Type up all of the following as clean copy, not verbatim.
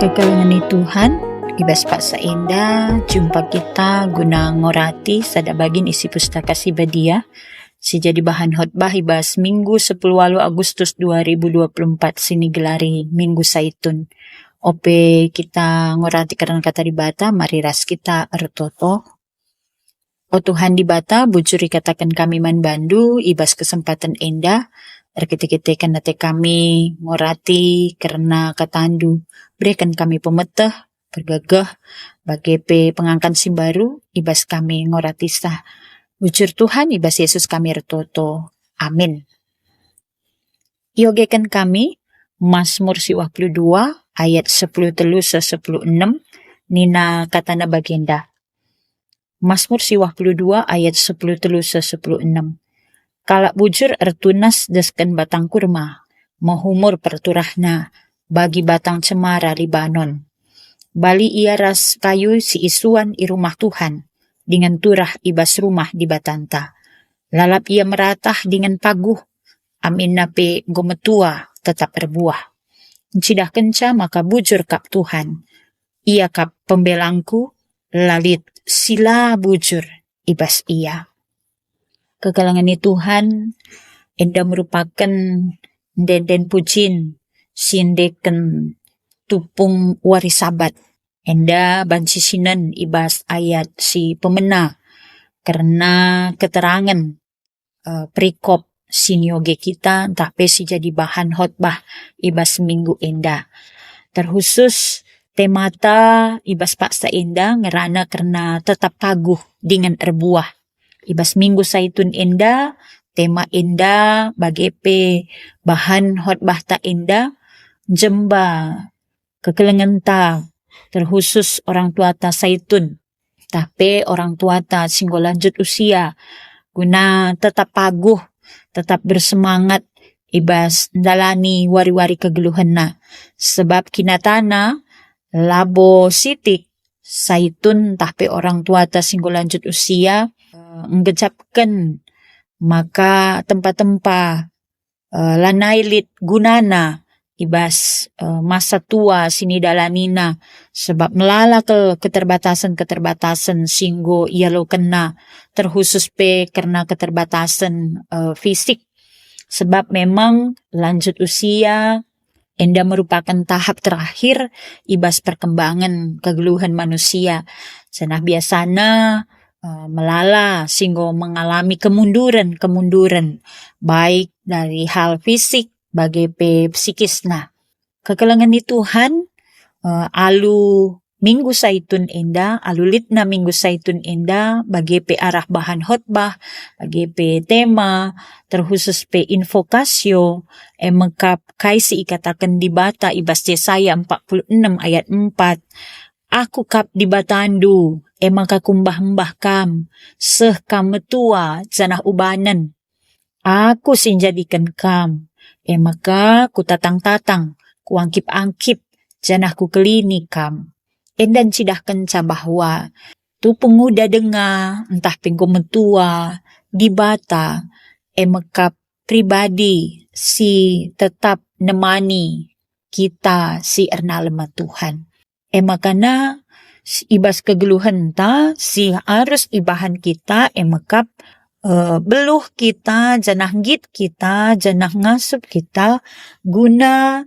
Kekalangan Tuhan, ibas paksa indah, jumpa kita guna ngorati sada bagin isi pustaka Sibadia, si jadi bahan khotbah ibas Minggu 10 Agustus 2024 sini gelari Minggu Saitun. Ope kita ngorati karena kata di bata, mari ras kita ertoto. O Tuhan di bata, bujuri katakan kami man bandu, ibas kesempatan indah, erkite-kite nate kami ngorati karena katandu. Berikan kami pemetah, bergagah, bagi pengangkan simbaru, ibas kami ngorati sah. Bujur Tuhan, ibas Yesus kami ertoto. Amin. Iogekan kami, Mazmur 22, ayat 10 telu 10 6, Nina katana bagenda. Mazmur 22 ayat 10 telu 10 6. Kalak bujur ertunas desken batang kurma, mahumur perturahna, bagi batang cemara Libanon. Bali ia ras kayu si isuan i rumah Tuhan, dengan turah ibas rumah di batanta. Lalap ia meratah dengan paguh, amin nape gometua tetap berbuah. Cidah kenca maka bujur kap Tuhan, ia kap pembelangku, lalit sila bujur ibas ia. Kekalangan Tuhan, enda merupakan den pucin, sindeken tupung warisabat. Enda bansisinan ibas ayat si pemena, karena keterangan perikop sinioge kita, tapi si jadi bahan khotbah ibas minggu enda. Terkhusus temata ibas paksa enda ngerana karena tetap paguh dengan erbuah. Ibas minggu Saitun enda, tema enda bagepe bahan khotbah ta enda, jemba kekelengan ta, terkhusus orang tua ta Saitun, tapi orang tua ta singgo lanjut usia, guna tetap paguh, tetap bersemangat, ibas dalani wari-wari kegeluhan na. Sebab kinatana, labo sitik, Saitun tapi orang tua ta singgo lanjut usia, menggecapkan maka tempat-tempat lanailit gunana ibas masa tua sini dalanina, sebab melala ke keterbatasan singgo ia lo kena, terkhusus karena keterbatasan fisik, sebab memang lanjut usia enda merupakan tahap terakhir ibas perkembangan kegeluhan manusia. Senah biasana melala singgo mengalami kemunduran baik dari hal fisik bagi psikisna. Kekalangan di Tuhan, alu minggu Saitun enda, alu litna minggu Saitun enda bagi arah bahan khotbah, bagi tema, terkhusus invokasio, mengkap kaisi ikatakan di bata ibas Yesaya 46 ayat 4. Aku kap di batandu, maka kumbah-mbah kam, seh kam metua janah ubanan. Aku sinjadikan kam, maka ku tatang-tatang, ku angkip-angkip, janah ku kelini kam. Endan cidahkan ca bahwa, tu penguda denga, entah pengko metua, di bata, maka pribadi si tetap nemani kita si erna lemah Tuhan. Makana ibas kegeluhan ta si harus ibahan kita emakap beluh kita, janah git kita, janah ngasup kita guna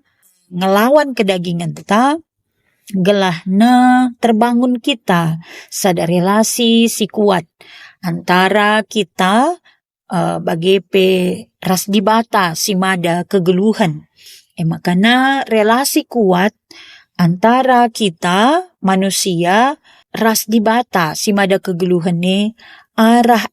ngelawan kedagingan ta, gelahna terbangun kita sadar relasi si kuat antara kita bagi ras dibata si mada kegeluhan. Makana relasi kuat antara kita manusia ras dibata si mada kegeluhan ni arah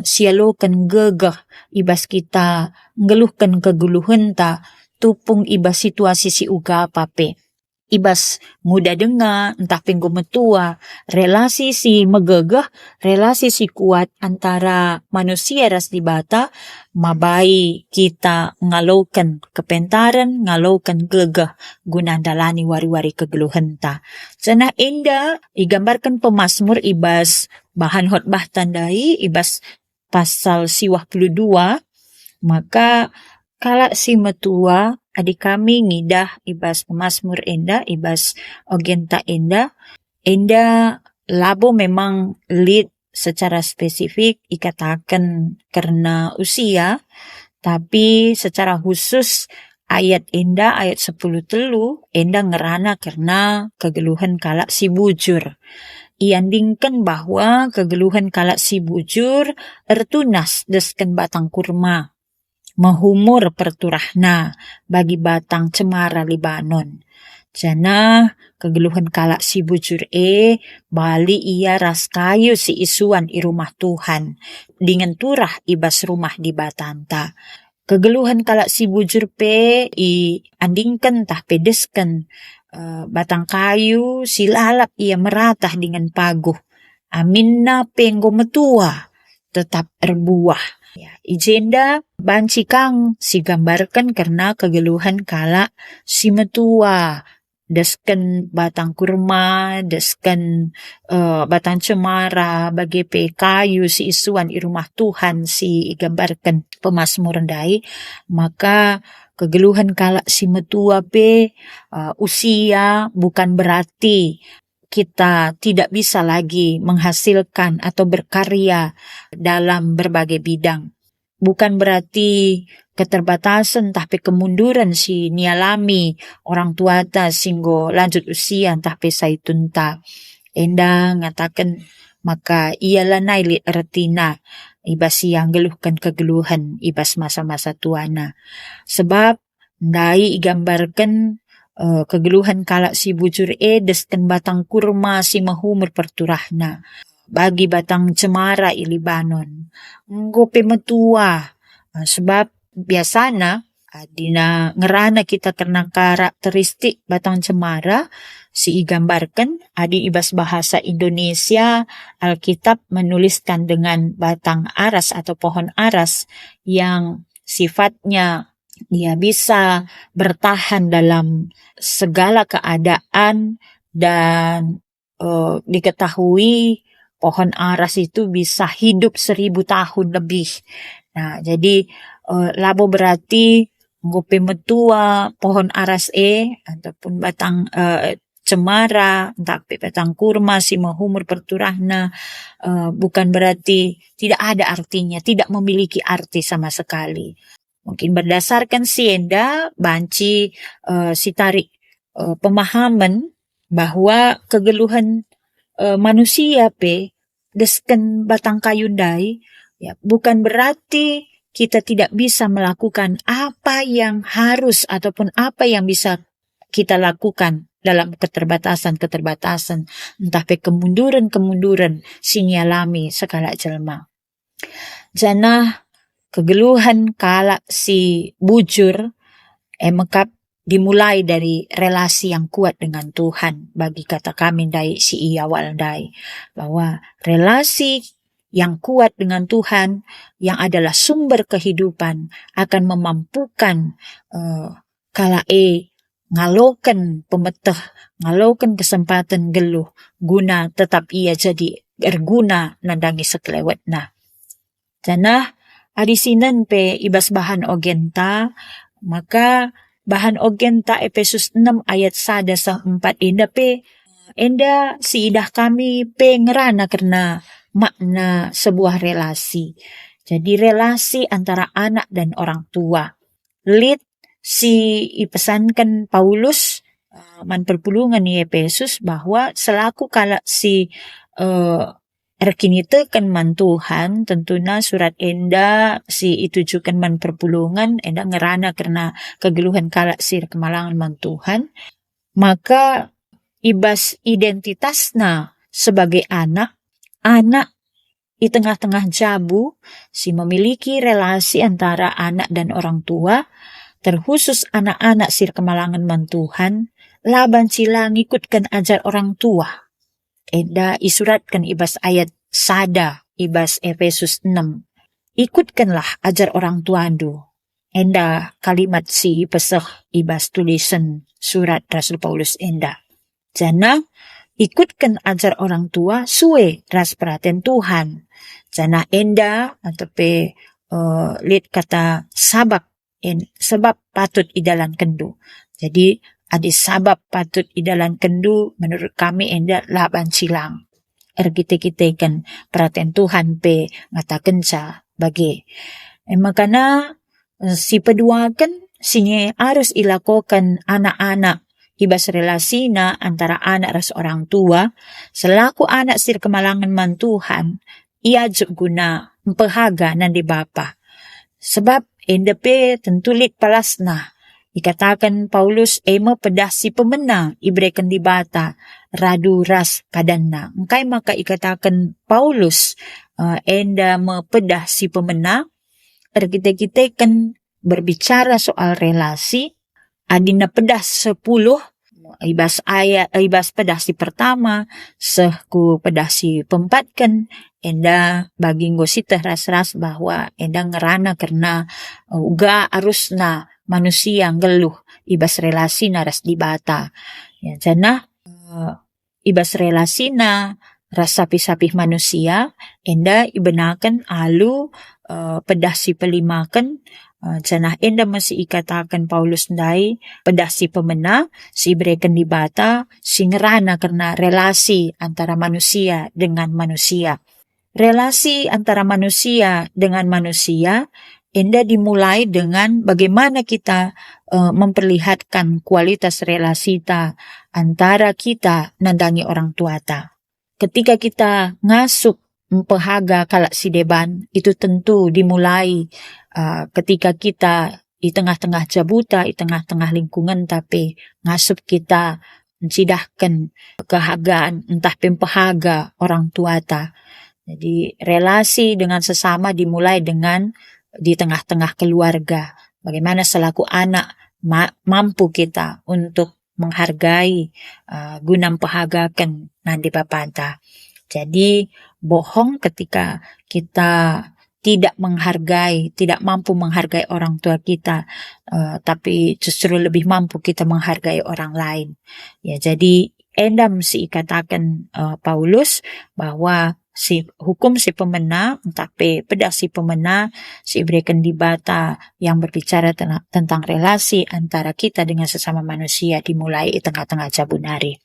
sialokan gegah ibas kita ngeluhkan kegeluhan ta tupung ibas situasi si uga pape. Ibas muda denga, entah penggo metua, relasi si megegah, relasi si kuat antara manusia ras dibata, mabai kita ngalaukan kepentaran, ngalaukan gegah, guna dalani wari-wari kegeluhan ta. Sana enda, igambarkan pemazmur ibas bahan khotbah tandai, ibas pasal 22, maka kala si metua, adik kami ngidah ibas Mazmur enda, ibas Ogenta enda labo memang lead secara spesifik ikatakan karena usia, tapi secara khusus ayat 10 telu enda ngerana karena kegeluhan kalak si bujur. Iandingkan bahwa kegeluhan kalak si bujur ertunas desken batang kurma, mahumur perturahna bagi batang cemara Libanon. Jana kegeluhan kalak si bujur bali ia ras kayu si isuan i rumah Tuhan dengan turah ibas rumah di batanta. Kegeluhan kalak si bujur i andingkan tah pedeskan batang kayu si lalap ia meratah dengan paguh. Aminna penggo metua tetap erbuah. Ya, ijenda banci kang si gambarkan karena kegeluhan kalak si metua. Desken batang kurma, desken batang cemara, bagi kayu si isuan i rumah Tuhan si gambarkan Pemazmur ndai, maka kegeluhan kalak si metua usia bukan berarti kita tidak bisa lagi menghasilkan atau berkarya dalam berbagai bidang. Bukan berarti keterbatasan tapi kemunduran si nialami orang tua ta singgo lanjut usia tapi saitun ta. Enda ngatakan maka ialah nailit retina ibas yang geluhkan kegeluhan ibas masa-masa tuana. Sebab ndai igambarkan kegeluhan kalak si bujur desken batang kurma si mahumur perturahna bagi batang cemara i Libanon. Ngope metua sebab biasana dina ngerana kita karena karakteristik batang cemara si igambarkan adi ibas bahasa Indonesia Alkitab menuliskan dengan batang aras atau pohon aras yang sifatnya dia bisa bertahan dalam segala keadaan dan diketahui pohon aras itu bisa hidup 1000 tahun lebih. Nah, jadi labo berarti ngope metua pohon aras ataupun batang cemara, tapi batang kurma si mahumur perturahna bukan berarti tidak ada artinya, tidak memiliki arti sama sekali. Mungkin berdasarkan sienda banci si tarik pemahaman bahwa kegeluhan manusia desken batang kayu ndai ya bukan berarti kita tidak bisa melakukan apa yang harus ataupun apa yang bisa kita lakukan dalam keterbatasan entah kemunduran sinyalami segala jelma. Jana kegeluhan kalak si bujur mekap dimulai dari relasi yang kuat dengan Tuhan. Bagi kata kami dai si iawal dai bahwa relasi yang kuat dengan Tuhan yang adalah sumber kehidupan akan memampukan kala ngalokan pemeteh, ngalokan kesempatan geluh guna tetap ia jadi berguna nandangi sekelewetna. Jana adisinan ibas bahan ogenta maka bahan ogenta Efesus 6 ayat 1-4 enda si idah kami ngerana karena makna sebuah relasi. Jadi relasi antara anak dan orang tua. Lead si ipesankan Paulus man perpulungan di Efesus bahwa selaku kalak si erkinite kan man Tuhan tentunya surat enda si itujukan man perpulungan enda ngerana karena kegeluhan kalak sir kemalangan man Tuhan maka ibas identitasna sebagai anak di tengah-tengah jabu si memiliki relasi antara anak dan orang tua terkhusus anak-anak sir kemalangan man Tuhan laban sila ngikutkan ajar orang tua. Enda isuratkan ibas ayat sada ibas Efesus 6. Ikutkanlah ajar orang tuandu. Enda kalimat si peseh ibas tulisan surat Rasul Paulus enda. Jana ikutkan ajar orang tua suwe ras perhatian Tuhan. Jana enda atau lid kata sabak sebab patut idalan kendu. Jadi ada sabab patut idalan kendu menurut kami enda laban silang. Kita kan perhatian Tuhan pe ngatakan sa bagi. Makana si pedua kan sini harus ilakokan anak-anak ibas relasi na antara anak ras orang tua selaku anak sir kemalangan man Tuhan ia guna mempehaga nandi bapa sebab endepe tentulik palasna ikatakan Paulus ema pedah si pemena ibreken di bata radu ras kadanna engkai maka ikatakan Paulus enda mepedah si pemena kita kan berbicara soal relasi adina pedah 10 ibas pedah si pertama sehku pedah si pempatkan enda bagi ngosita ras-ras bahwa enda ngerana karena uga arusna manusia ngeluh ibas relasi na ras dibata ya jana ibas relasi na ras sapih-sapih manusia enda ibenakan alu pedah si pelimakan janah enda masih ikatakan Paulus ndai pedah si pemena si breken di bata si ngerana karena relasi antara manusia dengan manusia. Relasi antara manusia dengan manusia enda dimulai dengan bagaimana kita memperlihatkan kualitas relasi ta antara kita nandangi orang tua ta. Ketika kita ngasup mempehaga kalak si deban itu tentu dimulai ketika kita di tengah-tengah jabuta, di tengah-tengah lingkungan tapi ngasup kita mencidahkan kehagaan entah pempehaga orang tua ta. Jadi relasi dengan sesama dimulai dengan di tengah-tengah keluarga. Bagaimana selaku anak mampu kita untuk menghargai guna memperhagakan nanti bapanta. Jadi bohong ketika kita tidak mampu menghargai orang tua kita, tapi justru lebih mampu kita menghargai orang lain. Ya, jadi endam si katakan Paulus bahwa si hukum si pemena, tapi pedah si pemena, si berikan di bata yang berbicara tentang relasi antara kita dengan sesama manusia dimulai di tengah-tengah jabunari.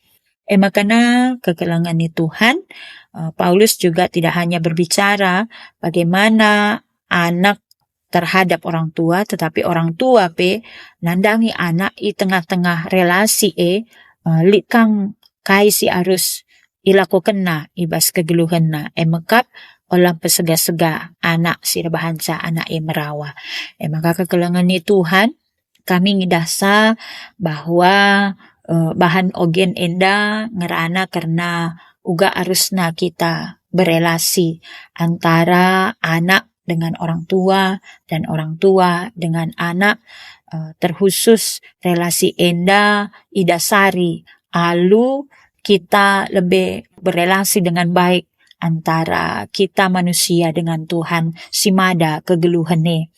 Makanya kekelangan Tuhan, Paulus juga tidak hanya berbicara bagaimana anak terhadap orang tua, tetapi orang tua nandangi anak di tengah-tengah relasi likang kai si arus ilakukan na ibas kegeluhan na mekap olang pesega-sega anak si rebahansa anak merawa. Maka kekelangan Tuhan, kami ngidasa bahwa bahan ogen enda ngerana karena uga arusna kita berelasi antara anak dengan orang tua dan orang tua dengan anak, terkhusus relasi enda idasari alu kita lebih berelasi dengan baik antara kita manusia dengan Tuhan simada kegeluhane.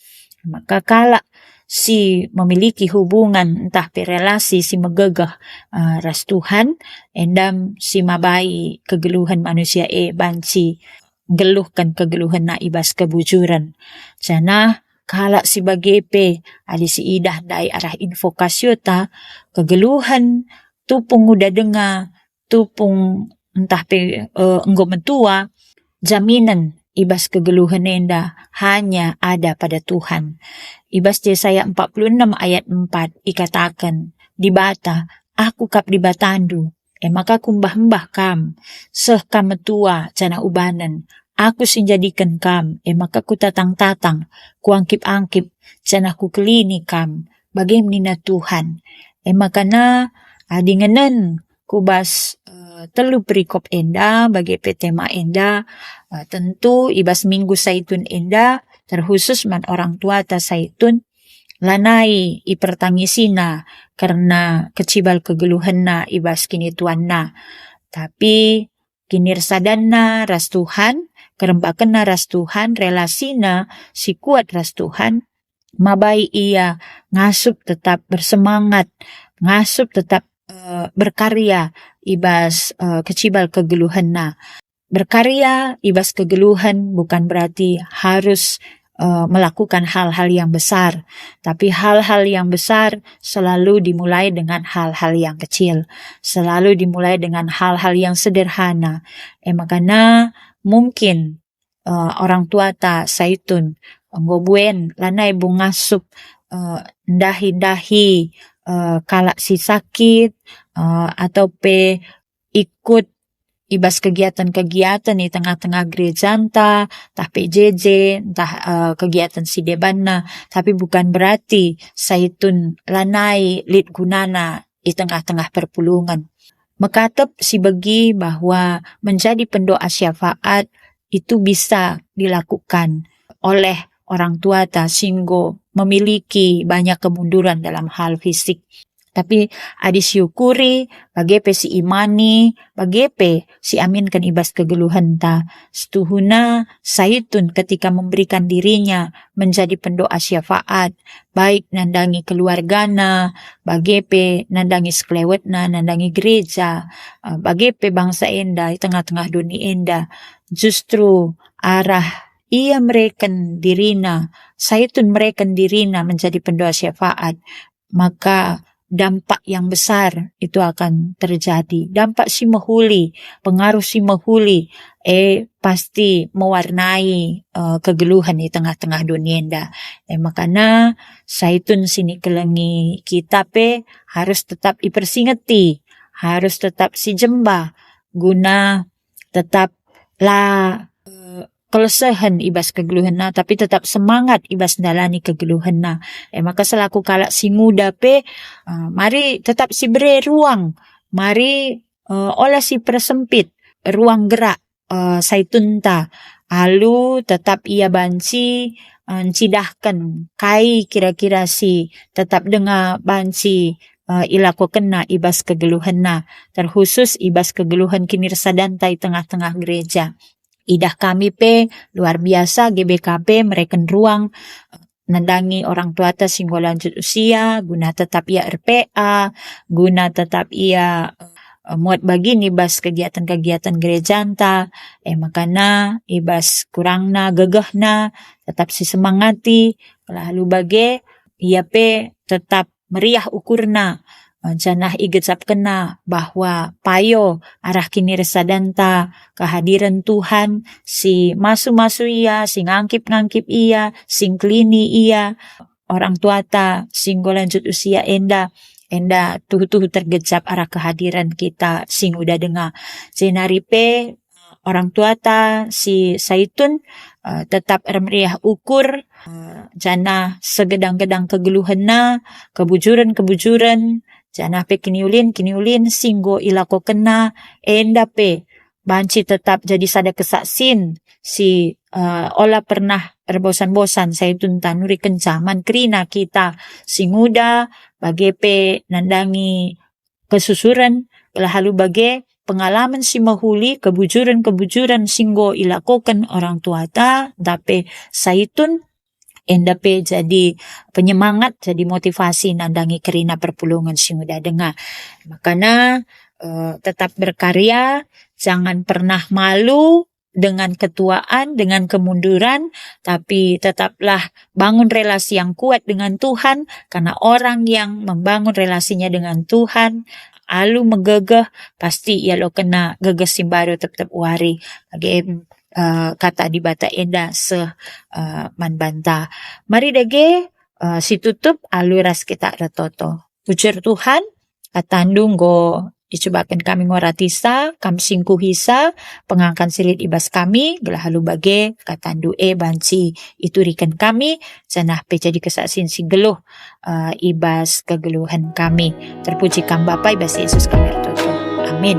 Maka kala si memiliki hubungan entah relasi si megegah ras Tuhan endam si mabai kegeluhan manusia banci geluhkan kegeluhan na ibas kebujuran jana kala si bagepe ali si idah dai arah infokasyo ta kegeluhan tupung udah dengar tupung entah enggo mentua jaminan ibas kegeluhan enda hanya ada pada Tuhan. Ibas Yesaya 46 ayat 4 ikatakan, di bata, aku kap di batandu, maka kumbah-mbah kam, seh kam metua cana ubanan, aku sinjadikan kam, maka ku tatang-tatang, ku angkip-angkip, cana ku kelini kam, bagaimana Tuhan. Maka na, adinganan, kubas telu perikop enda bagi tema enda tentu ibas minggu saitun enda terkhusus man orang tua ta saitun lanai ipertangisina karena kecibal kegeluhan na ibas kini tuan na tapi kinirsadan na ras Tuhan kerembakan na ras Tuhan relasina si kuat ras Tuhan mabai ia ngasup tetap bersemangat ngasup tetap berkarya ibas kecibal kegeluhan na. Berkarya ibas kegeluhan bukan berarti harus melakukan hal-hal yang besar. Tapi hal-hal yang besar selalu dimulai dengan hal-hal yang kecil. Selalu dimulai dengan hal-hal yang sederhana. Makana mungkin orang tua ta saitun ngobuen lanai bungasup dahi-dahi kalak si sakit atau pe ikut ibas kegiatan-kegiatan di tengah-tengah gereja entah PJJ entah kegiatan si debana, tapi bukan berarti saitun lanai lit gunana di tengah-tengah perpulungan. Mekatep si bagi bahwa menjadi pendoa syafaat itu bisa dilakukan oleh orang tua ta singgo memiliki banyak kemunduran dalam hal fisik. Tapi adi syukuri, bagepe si imani, bagepe si aminkan ibas kegeluhan ta. Setuhuna saitun ketika memberikan dirinya menjadi pendoa syafaat, baik nandangi keluargana, bagepe nandangi sekelewetna, nandangi gereja, bagepe bangsa enda, di tengah-tengah dunia enda. Justru arah ia mereken dirina, saitun mereken dirina menjadi pendoa syafaat, maka dampak yang besar itu akan terjadi. Dampak si mahuli, pengaruh si mahuli, pasti mewarnai kegeluhan di tengah-tengah dunia enda. Makanya saitun sini kelengi kita harus tetap ipersingeti, harus tetap si jembah guna tetap lah kelesehan ibas kegeluhan na, tapi tetap semangat ibas dalani kegeluhan na. Maka selaku kalak si muda mari tetap si beri ruang, mari olah si persempit ruang gerak saitun ta, alu tetap ia banci cidahkan kai kira-kira si tetap dengar banci ilako kena ibas kegeluhan na, terkhusus ibas kegeluhan kinirsadan ta di tengah-tengah gereja. Idah kami luar biasa GBKP mereken ruang nandangi orang tua ta singgo lanjut usia guna tetap ia RPA, guna tetap ia muat bagi ibas kegiatan-kegiatan gereja ta. Makana ibas kurangna gegehna tetap si semangati, lalu bage ia tetap meriah ukurna. Janah igecap kena bahwa payo arah kini resadanta kehadiran Tuhan si masu-masu ia, si ngangkip-ngangkip ia, sing klini ia, orang tua ta singgo lanjut usia enda tuh tergecap arah kehadiran kita sing udah dengar. Jenari orang tua ta si saitun tetap meriah ukur jana segedang-gedang kegeluhena, kebujuran jana kiniulin singgo ilako kena enda banci tetap jadi sada kesaksin si ola pernah berbosan-bosan saitun tanuri kencaman krina kita singuda bage nandangi kesusuran lalu bage pengalaman si mahuli kebujuran singgo ilakokan orang tua ta tapi saitun enda jadi penyemangat, jadi motivasi nandangi kerina perpulungan si muda dengar. Makanya tetap berkarya, jangan pernah malu dengan ketuaan, dengan kemunduran, tapi tetaplah bangun relasi yang kuat dengan Tuhan, karena orang yang membangun relasinya dengan Tuhan, alu megegeh, pasti ia lo kena gegesim baru tetap wari. Bagi kata di bata enda manbanta. Mari dege si tutup aluras kita ratoto. Pujer Tuhan katandung go dicobakan kami ngoratisa kami singku hisa pengangkan silit ibas kami gelah halu bage katandu banci itu rikan kami janah jadi kesaksin si geluh ibas kegeluhan kami. Terpujikan Bapa ibas Yesus kami ratoto. Amin.